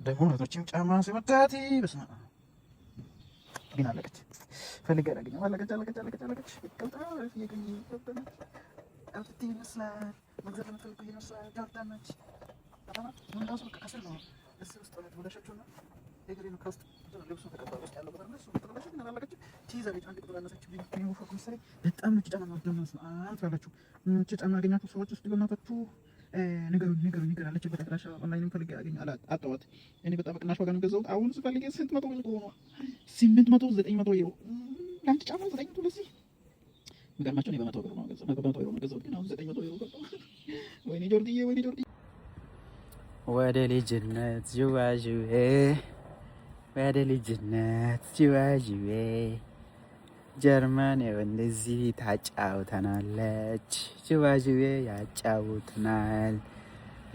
ደግሞ ነቶችም ጫማ ሲመጣቲ በስማ ግን አለቀች ፈልገ ያገኘው አለቀች ይቀልጣል አውጥቲ መስላል መግዛት ለምትፈልጉ ይመስላል ጆርዳን ነች ምን ራሱ ከስር ነው እሱ ውስጥ ነው ወደሸቹ ነው የግሪን ኮስት ልብሱ ተቀባው ውስጥ ያለው በጣም እሱ ተቀባሽ ግን አላለቀች ቲዘሪት አንድ ቁጥር አነሰች ቢዩ ፎክ ምሳሌ በጣም ነው ጫማ ነው ደምስ አትላላችሁ ጫማ ያገኛችሁ ሰዎች ውስጥ በእናታችሁ ንገሩኝ አለችበት አድራሻ ኦንላይንም ፈልጌ ያገኛል አጣዋት እኔ በጣም በቅናሽ ዋጋ ነው ገዛሁት አሁን ስፈልግ 800 ብር ሆኗል 800 900 ዩሮ ለአንድ ጫማ 900 ለዚህ ምገርማቸው እኔ በ100 ብር ነው ገዛሁት በ100 ዩሮ ነው ገዛሁት ግን አሁን 900 ዩሮ ገዛሁ ወይኔ ጆርዲዬ ወደ ልጅነት ጅዋጅዌ ወደ ልጅነት ጅዋጅዌ ጀርመን እንደዚህ ታጫውተናለች ጅዋጅዌ ያጫውቱናል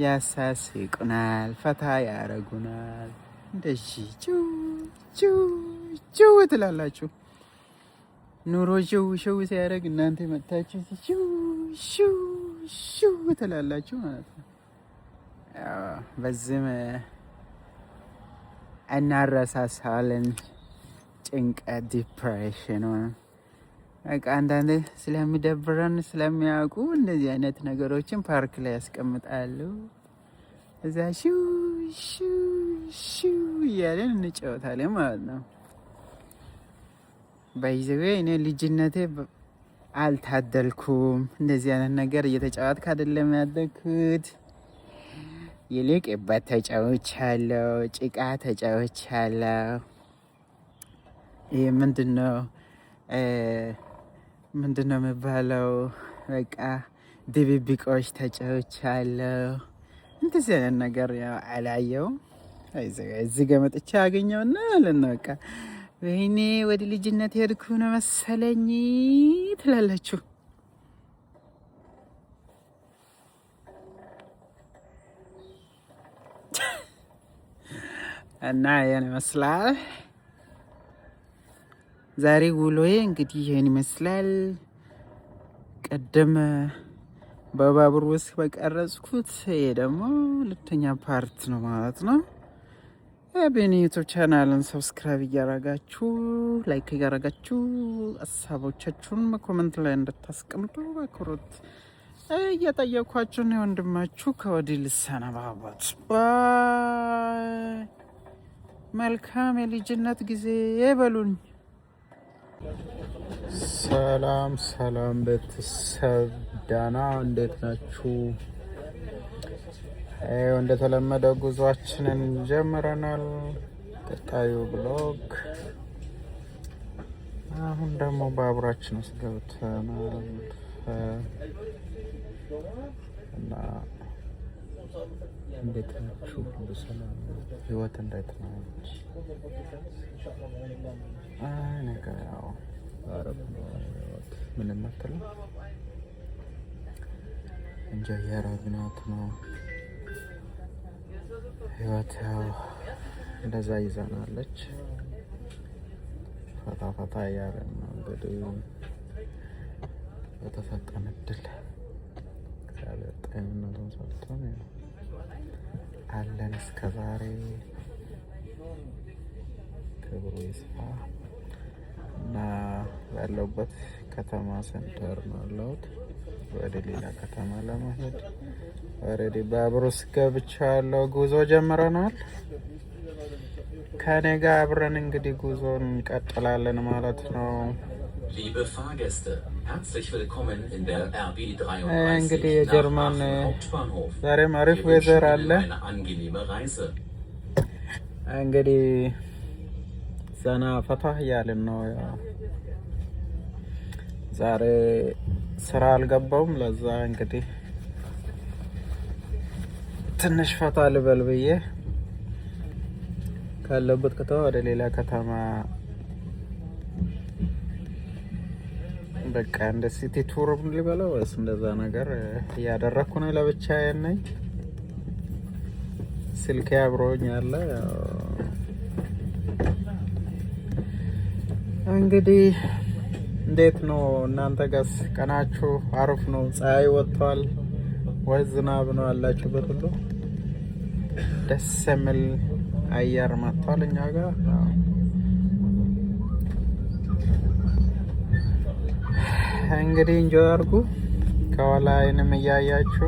ያሳስቁናል ፈታ ያረጉናል እንደዚህ ጭው ትላላችሁ ኑሮ ጭው ሲያደርግ እናንተ መጣችሁ ጭው ትላላችሁ ማለት ነው በዚህም እናረሳሳለን ጭንቀት ዲፕሬሽን በቃ አንዳንዴ ስለሚደብረን ስለሚያውቁ እንደዚህ አይነት ነገሮችን ፓርክ ላይ ያስቀምጣሉ እዛ ሹ እያለን እንጫወታለን ማለት ነው ባይዘዌ እኔ ልጅነቴ አልታደልኩም እንደዚህ አይነት ነገር እየተጫወትኩ አይደለም ያደግኩት ይልቅ በት ተጫውቻለሁ ጭቃ ተጫውቻለሁ ይሄ ምንድነው የሚባለው በቃ ድብብቆች ተጫውቻለሁ እንደዚህ አይነት ነገር ያው አላየሁም እዚህ ጋር መጥቼ አገኘውና ለነቃ ወይኔ ወደ ልጅነት ሄድኩ ነው መሰለኝ ትላላችሁ እና ያን ይመስላል ዛሬ ውሎዬ እንግዲህ ይሄን ይመስላል ቀደም በባቡር ውስጥ በቀረጽኩት ይሄ ደግሞ ሁለተኛ ፓርት ነው ማለት ነው የቤኒ ዩቲዩብ ቻናልን ሰብስክራይብ እያደረጋችሁ ላይክ እያደረጋችሁ ሀሳቦቻችሁን በኮሜንት ላይ እንድታስቀምጡ በአክብሮት እየጠየኳችሁ ነው ወንድማችሁ ከወዲህ ልሰናበት ባይ መልካም የልጅነት ጊዜ ይበሉኝ ሰላም ቤተሰብ ዳና እንዴት ናችሁ እንደተለመደው ጉዟችንን ጀምረናል ቀጣዩ ብሎግ አሁን ደግሞ ባቡራችን ውስጥ ገብተናል እና እንዴት ናችሁ በሰላም ህይወት እንዴት ነው ነገር ያው አረብ ነው ምን እናተለ እንጃ ያረግናት ነው ህይወት ያው እንደዛ ይዘናለች ፈታ ያለን ነው እንግዲህ በተፈጠነ እድል እግዚአብሔር ጤንነቱን ሰጥቶን አለን እስከ ዛሬ ክብሩ ይስፋ እና ያለሁበት ከተማ ሴንተር ነው ያለሁት ወደ ሌላ ከተማ ለመሄድ ኦሬዲ ባቡር ውስጥ ገብቻለሁ ጉዞ ጀምረናል ከኔ ጋር አብረን እንግዲህ ጉዞን እንቀጥላለን ማለት ነው Liebe Fahrgäste, herzlich willkommen in der RB 33 የጀርመን Hauptbahnhof. ዛሬም አሪፍ ዌዘር አለ Eine angenehme Reise. እንግዲህ ዘና ፈታ ያለን ነው ዛሬ ስራ አልገባውም ለዛ እንግዲህ ትንሽ ፈታ ልበል ብዬ ካለበት ከተማ ወደ ሌላ ከተማ በቃ እንደ ሲቲ ቱር ልበለው ወይስ እንደዛ ነገር ያደረኩ ነው ለብቻዬ ነኝ ስልኬ አብሮኝ አለ እንግዲህ እንዴት ነው እናንተ ጋር ቀናችሁ አሪፍ ነው ፀሐይ ወጥቷል ወይ ዝናብ ነው ያላችሁበት ሁሉ ደስ የሚል አየር መጥቷል እኛ ጋር። እንግዲህ እንጆይ አድርጉ። ከኋላዬንም እያያችሁ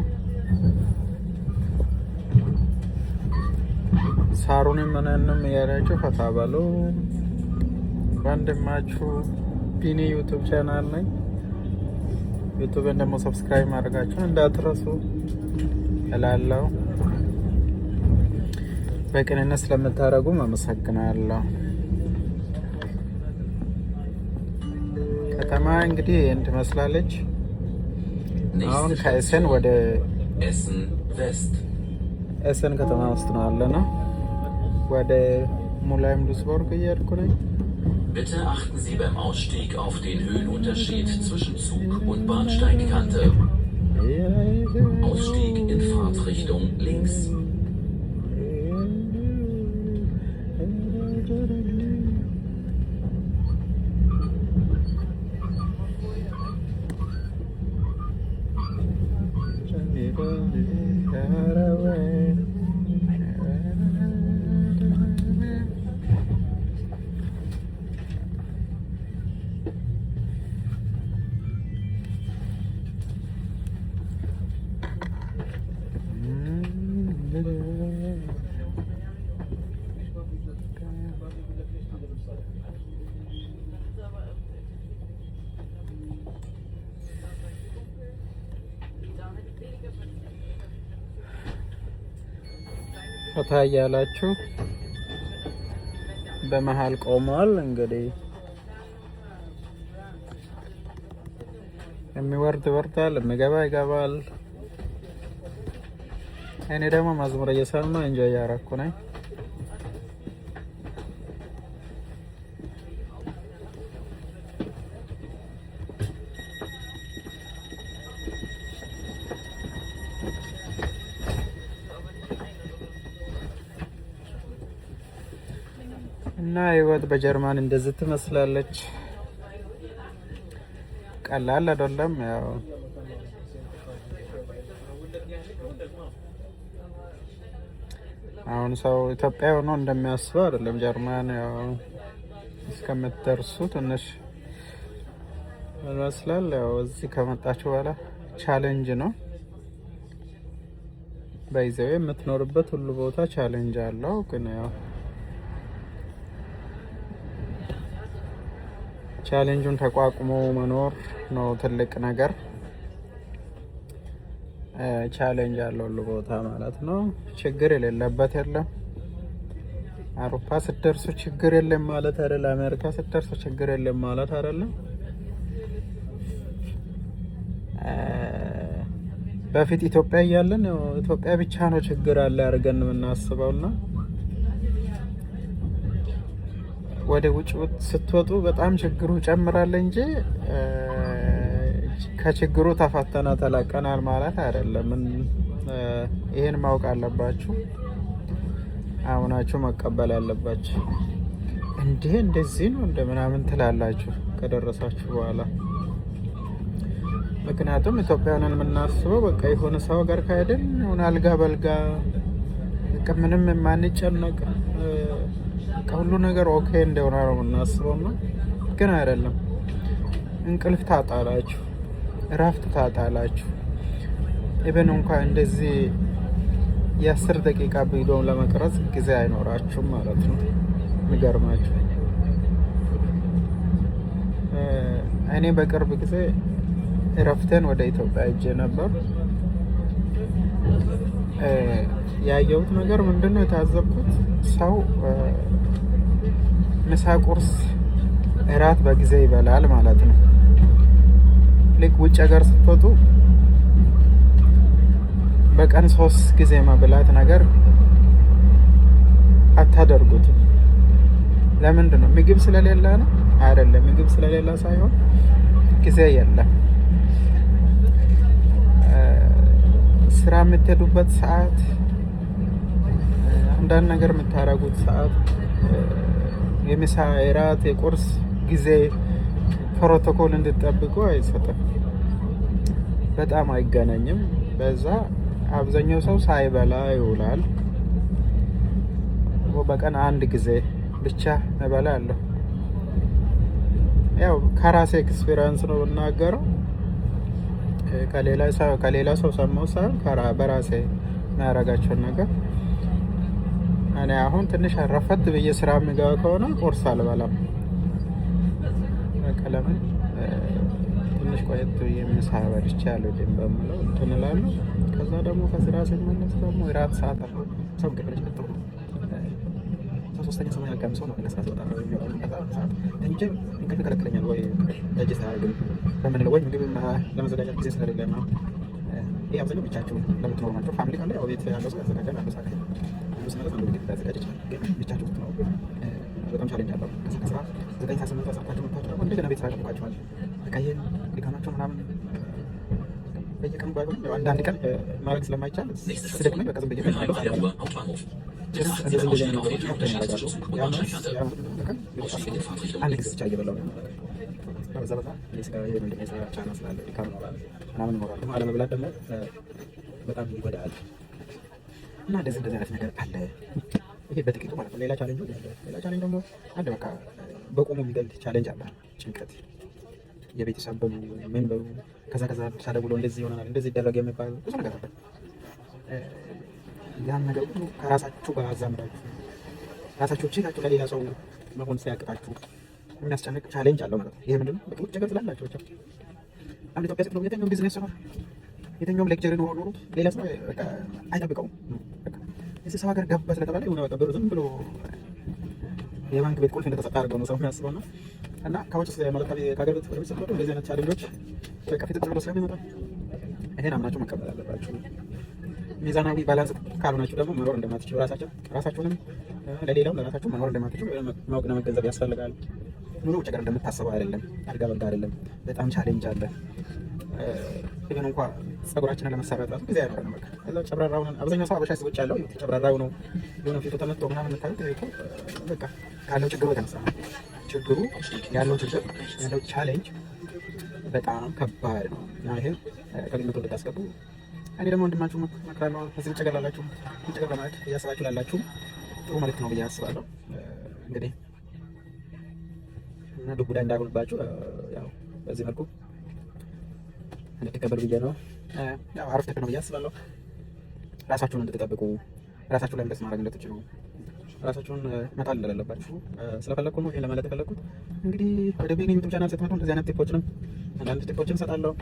ሳሩንም ምንንም እያያችሁ ፈታ በሉ። ወንድማችሁ ቢኒ ዩቲዩብ ቻናል ነኝ። ዩቲዩብን ደግሞ ሰብስክራይብ ማድረጋችሁን እንዳትረሱ እላለሁ። በቅንነት ስለምታደርጉ አመሰግናለሁ። ከተማ እንግዲህ ይህን ትመስላለች። አሁን ከኤሰን ወደ ኤሰን ከተማ ውስጥ ነው ያለነው። ወደ ሙላይም ዱስቦርግ እየሄድኩ ነኝ። Bitte achten Sie beim Ausstieg auf den Höhenunterschied zwischen Zug und Bahnsteigkante. Ausstieg in Fahrtrichtung links. ፈታ እያላችሁ በመሃል ቆመዋል። እንግዲህ የሚወርድ ይወርዳል፣ የሚገባ ይገባል። እኔ ደግሞ መዝሙር እየሰማሁ እንጆይ እያደረኩ ነኝ። እና ህይወት በጀርመን እንደዚህ ትመስላለች። ቀላል አይደለም። ያው አሁን ሰው ኢትዮጵያ ሆኖ እንደሚያስበው አይደለም። ጀርመን ያው እስከምትደርሱ ትንሽ ይመስላል። ያው እዚህ ከመጣችሁ በኋላ ቻሌንጅ ነው። በይዘው የምትኖርበት ሁሉ ቦታ ቻሌንጅ አለው። ግን ያው ቻሌንጁን ተቋቁሞ መኖር ነው ትልቅ ነገር። ቻሌንጅ ያለው ሁሉ ቦታ ማለት ነው። ችግር የሌለበት የለም። አውሮፓ ስትደርሱ ችግር የለም ማለት አይደለም። አሜሪካ ስትደርሱ ችግር የለም ማለት አይደለም። በፊት ኢትዮጵያ እያለን ኢትዮጵያ ብቻ ነው ችግር አለ አድርገን የምናስበውና ወደ ውጭ ስትወጡ በጣም ችግሩ ጨምራል እንጂ ከችግሩ ተፈተና ተላቀናል ማለት አይደለም። ይሄን ማወቅ አለባችሁ። አሁናችሁ መቀበል ያለባችሁ። እንደዚህ ነው እንደምናምን ትላላችሁ ከደረሳችሁ በኋላ። ምክንያቱም ኢትዮጵያውያንን የምናስበው በቃ የሆነ ሰው ጋር ካሄድን የሆነ አልጋ በልጋ በቃ ምንም የማንጨነቅ ከሁሉ ነገር ኦኬ እንደሆነ ነው የምናስበው ነው። ግን አይደለም። እንቅልፍ ታጣላችሁ፣ እረፍት ታጣላችሁ። ኢቨን እንኳን እንደዚህ የ10 ደቂቃ ቪዲዮ ለመቅረጽ ጊዜ አይኖራችሁም ማለት ነው። የሚገርማችሁ እኔ በቅርብ ጊዜ እረፍቴን ወደ ኢትዮጵያ ሄጄ ነበር። ያየሁት ነገር ምንድነው? የታዘብኩት ሰው ምሳ፣ ቁርስ፣ እራት በጊዜ ይበላል ማለት ነው። ልክ ውጭ ሀገር ስትወጡ በቀን 3 ጊዜ መብላት ነገር አታደርጉትም። ለምንድን ነው? ምግብ ስለሌለ ነው? አይደለም። ምግብ ስለሌለ ሳይሆን ጊዜ የለም። ስራ የምትሄዱበት ሰዓት፣ አንዳንድ ነገር የምታደርጉት ሰዓት፣ የምሳ፣ የራት፣ የቁርስ ጊዜ ፕሮቶኮል እንድትጠብቁ አይሰጥም። በጣም አይገናኝም። በዛ አብዛኛው ሰው ሳይበላ ይውላል። በቀን አንድ ጊዜ ብቻ እበላለሁ። ያው ከራሴ ኤክስፒሪየንስ ነው የምናገረው። ከሌላ ሰው ሰማሁ ሳይሆን በራሴ የሚያደርጋቸውን ነገር። እኔ አሁን ትንሽ ረፈት ብዬ ስራ የሚገባ ከሆነ ቁርስ አልበላም። ለምን ትንሽ ቆየት ብዬ ምሳ በልቼ አልወድም በምለው እንትን እላለሁ። ከዛ ደግሞ ከስራ ስመለስ ደግሞ የራት ሰዓት አለ። ሰው ገበለች መጥቶ ሶስተኛ ሰው ያጋም ሰው ነው ለስራ ወጣ ነው እንጂ እንቅልፍ ይከለክለኛል ወይ እጅ ሳያግም በምንለው ወይ ምግብ ለመዘጋጀት ጊዜ ስለሌለ ነው። ይሄ አብዛኛው ብቻችሁ ለምትኖሩ ናቸው። ፋሚሊ ካለ ያው ቤት ያለው ሰው ያዘጋጃል። አንድ ሰዓት ማለት ነው ምግብ ያዘጋጅ ይችላል። ግን ብቻችሁ ነው በጣም ቻሌንጅ አለው። ከስራ 9 ሰዓት 8 ሰዓት መጥታችሁ ደግሞ እንደገና ቤት ስራ ይጠብቃችኋል። በቃ ይሄን ሊካናቸው ምናምን በየቀኑ ባይሆን አንዳንድ ቀን ማድረግ ስለማይቻል ስደክመኝ በቃ ዝም ብዬ አንድ ጊዜ ብቻ እየበላሁ ነው። በዛ የስጋ ጫና ስላለ ድካም ምናምን ይኖራል። አለመብላት ደግሞ በጣም ይጎዳል እና እንደዚህ አይነት ነገር አለ። ይሄ በጥቂቱ ማለት ነው። ሌላ ቻሌንጅ ደግሞ አንድ በቃ በቆሙ የሚገል ቻሌንጅ አለ። ጭንቀት፣ የቤተሰብ በሉ ምን በሉ ከዛ ሳደውሎ እንደዚህ ይሆናል እንደዚህ ይደረግ የሚባል ብዙ ነገር አለ። ያን ነገር ሁሉ ከራሳችሁ ጋር አዛምዳችሁ ራሳችሁ ችላችሁ ለሌላ ሰው መሆን ሲያቅታችሁ የሚያስጨንቅ ቻሌንጅ አለው ማለት ነው። ይሄ ምንድነው? በውጭ ሀገር ስላላችሁ ብቻ አንድ ኢትዮጵያ ስትኖሩ የትኛውም ቢዝነስ ነው የትኛውም ሌክቸር ነው ኖሮ ሌላ ሰው በቃ አይጠብቀውም። እዚህ ሰው ሀገር ገባ ስለተባለ የሆነ በቃ ብሩ ዝም ብሎ የባንክ ቤት ቁልፍ እንደተሰጠ አድርገው ነው ሰው የሚያስበው እና ከውጭ ማለት ከሀገር ቤት ወደ ቤት ስትመጡ እንደዚህ አይነት ቻሌንጆች በቃ ፊት ብሎ ስለሚመጣ ይሄን አምናችሁ መቀበል አለባችሁ። ሚዛናዊ ባላንስ ካልሆናችሁ ደግሞ መኖር እንደማትችሉ ራሳችሁንም ለሌላው ለራሳችሁ መኖር እንደማትችሉ ማወቅና መገንዘብ ያስፈልጋል። ኑሮ ውጭ ሀገር እንደምታስበው አይደለም። አልጋ በልጋ አይደለም። በጣም ቻሌንጅ አለ። ኢቨን እንኳን ጸጉራችንን ለመሰራት ራሱ ጊዜ አይኖረንም። በቃ እዛ ጨብራራውን አብዛኛው ሰው አበሻ ሰዎች ያለው ጨብራራው ነው የሆነ ፊቱ ተመቶ ምናምን የምታዩት በቃ ካለው ችግሩ የተነሳ ያለው ቻሌንጅ በጣም ከባድ ነው እና ይሄ ከግምት እንድታስገቡ እኔ ደግሞ ወንድማችሁ እመክራለሁ። እዚህ ውጭ ሀገር ላላችሁ ውጭ ሀገር ለማለት እያሰባችሁ ላላችሁ ጥሩ መልዕክት ነው ብዬ አስባለሁ። እንግዲህ እና ዱብ እንዳይሆንባችሁ ያው በዚህ መልኩ እንድትቀበሉ ብዬ ነው። ያው አሪፍ ተከነ ብዬ አስባለሁ። ራሳችሁን እንድትጠብቁ ራሳችሁ ላይ ማድረግ እንድትችሉ ራሳችሁን መጣል እንደሌለባችሁ ስለፈለኩ ነው ይሄን ለማለት የፈለኩት። እንግዲህ ወደ ቤኒ ዩቲዩብ ቻናል ስትመጡ እንደዚህ አይነት ቲፖችንም አንዳንድ ቲፖችን እሰጣለሁ።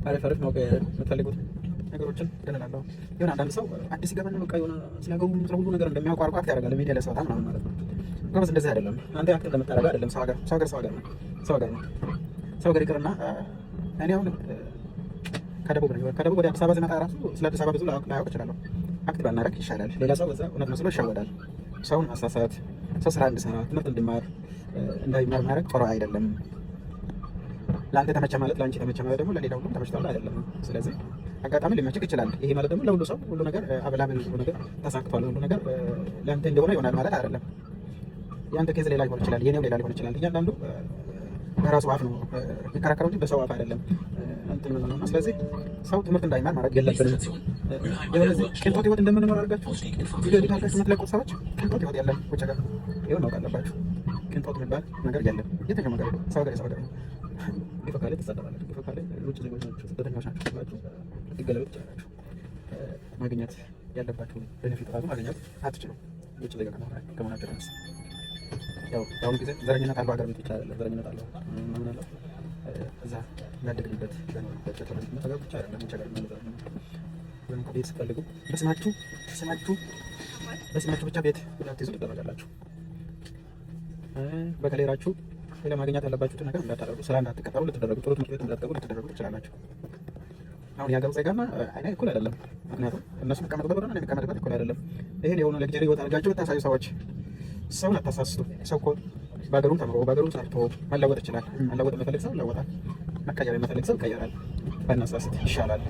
አሪፍ ነው የምትፈልጉት ነገሮችን እደላለሁ። የሆነ አንዳንድ ሰው አዲስ ይገባል በቃ የሆነ ስለገቡ ሁሉ ነገር እንደሚያውቁ አርቋ ያደርጋል ሚዲያ ላይ ሰውታ ምናምን ማለት ነው። ጎበዝ እንደዚህ አይደለም። አንተ ያክል እንደምታደርገው አይደለም። ሰው ሀገር ይቅርና እኔ አሁን ከደቡብ ወደ አዲስ አበባ ስመጣ ራሱ ስለ አዲስ አበባ ብዙ ላያውቅ እችላለሁ። አክት ባናደርግ ይሻላል። ሌላ ሰው በዛ እውነት መስሎ ይሻወዳል። ሰውን ማሳሳት፣ ሰው ስራ እንዲሰራ ትምህርት እንዲማር እንዳይማር ማድረግ ጥሩ አይደለም። ለአንተ ተመቸ ማለት ለአንቺ ተመቸ ማለት ደግሞ ለሌላው ሁሉ ተመችቷል አይደለም። ስለዚህ አጋጣሚ ሊመችክ ይችላል። ይሄ ማለት ደግሞ ለሁሉ ሰው ሁሉ ነገር አበላብል ሁሉ ነገር ተሳክቷል ሁሉ ነገር ለአንተ እንደሆነ ይሆናል ማለት አይደለም። ያንተ ኬዝ ሌላ ሊሆን ይችላል፣ የኔው ሌላ ሊሆን ይችላል። እያንዳንዱ በራሱ አፍ ነው የሚከራከረው እንጂ በሰው አፍ አይደለም እንትን ነው። ስለዚህ ሰው ትምህርት እንዳይማር ማድረግ የለብንም። ቅንጦት ህይወት እንደምንኖር አድርጋችሁ ቪዲዮ ኤዲታችሁ የምትለቁት ሰዎች ቅንጦት ህይወት የለም። ውጭ ሀገር ይሁን ማወቅ አለባችሁ። ቅንጦት የሚባል ነገር የለም። የትኛው ነገር ሰው ሀገር ነው። ግፍ ካለ ትሰደባለህ። ግፍ ካለ ውጭ ዜጎች ናቸው፣ ስደተኞች ናቸው ብላችሁ ልትገለሉ ትችላላችሁ። ማግኘት ያለባችሁ ቤኔፊት ራሱ ማግኘት አትችሉም። ውጭ ዜጋ ከመሆናችሁ ተነሳ ያው አሁን ጊዜ ዘረኝነት አለው ሀገር ቤት ብቻ አይደለም። ዘረኝነት አለው ምን አለው እዛ ያደግንበት ተገር ብቻ አይደለም። ውጭ ሀገር ነው ቤት ስትፈልጉ በስማችሁ ብቻ ቤት እንዳትይዙ ትደረጋላችሁ። በከሌራችሁ ሌላ ማግኘት ያለባችሁትን ነገር እንዳታደርጉ፣ ስራ እንዳትቀጠሩ ልትደረጉ፣ ጥሩ ትምህርት ቤት እንዳትገቡ ልትደረጉ ትችላላችሁ። አሁን የሀገሩ ዜጋና አይኔ እኩል አይደለም። ምክንያቱም እነሱ የሚቀመጡበት ወደና የሚቀመጥበት እኩል አይደለም። ይሄን የሆነ ለግጀሪ ህይወት አድርጋችሁ ብታሳዩ ሰዎች ሰውን አታሳስቱ። ሰው እኮ በሀገሩም ተምሮ በሀገሩም ሰርቶ መለወጥ ይችላል። መለወጥ የሚፈልግ ሰው ይለወጣል። መቀየር የሚፈልግ ሰው ይቀየራል። ባናሳስት ይሻላል።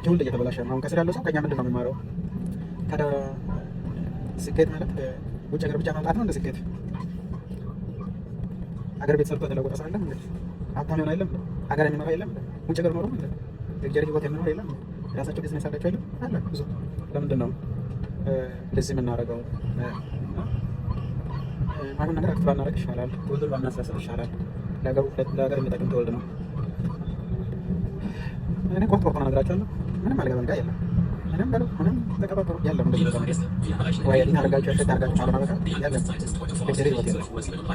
ትውልድ እየተበላሸ ነው። አሁን ከስር ያለው ሰው ከኛ ምንድን ነው የሚማረው? ታዲያ ስኬት ማለት ውጭ ሀገር ብቻ ማምጣት ነው እንደ ስኬት? ሀገር ቤት ሰርቶ የተለወጠ ሰው የለም እንዴ? ሀብታም የሆነ የለም? ሀገር የሚኖረው የለም? ውጭ ሀገር ኖሮ የግጀሪ ህይወት የሚኖረው የለም? የራሳቸው ቢዝነስ ያላቸው የለም? አለ ብዙ። ለምንድን ነው እንደዚህ የምናደርገው ማንም ነገር አክቲቭ አናደርግ ይሻላል። ትውልድ ባናሳስብ ይሻላል። ለሀገር የሚጠቅም ትውልድ ነው። እኔ ቆርጥ ቆርጥ እነግራቸዋለሁ። ምንም አልገባም ጋር የለም። ምንም በለው ምንም ተቀባበሩ የለም። ወይ አድርጋቸው ሸት አድርጋቸው አለማ በቃ የለም። ለጀሪ ወጥ የለም።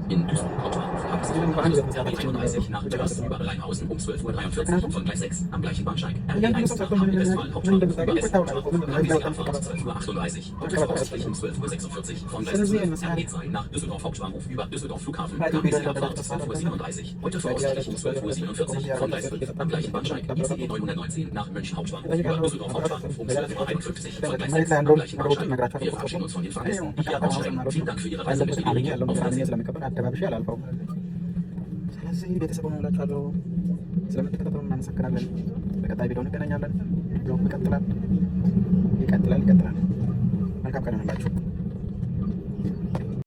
In Duisburg Hauptbahnhof haben Sie um 13:33 nach Dörs über Rheinhausen um 12:43 von Gleis 6 am gleichen Bahnsteig. RB1 nach Hamburg-Westfalen Hauptbahnhof über Essen und RB4 um 12:38 und voraussichtlich um 12:46 von Gleis 12 RB2 nach Düsseldorf Hauptbahnhof über Düsseldorf Flughafen RB4 ab 12:37 heute voraussichtlich um 12:47 von Gleis 5 am gleichen Bahnsteig ICE 919 nach München Hauptbahnhof über Düsseldorf Hauptbahnhof um 12:51 von Gleis 6 am gleichen Bahnsteig. Wir verabschieden uns von den Fahrgästen, die hier aussteigen. Vielen Dank für Ihre Reisebeteiligung. Auf Wiedersehen. አደባብሽ አላልፈው። ስለዚህ ቤተሰብ ሆኖ ላችኋለሁ። ስለምትከታተሉ እናመሰግናለን። በቀጣይ ቪዲዮ እንገናኛለን። ይቀጥላል። መልካም ቀን ይሁንላችሁ።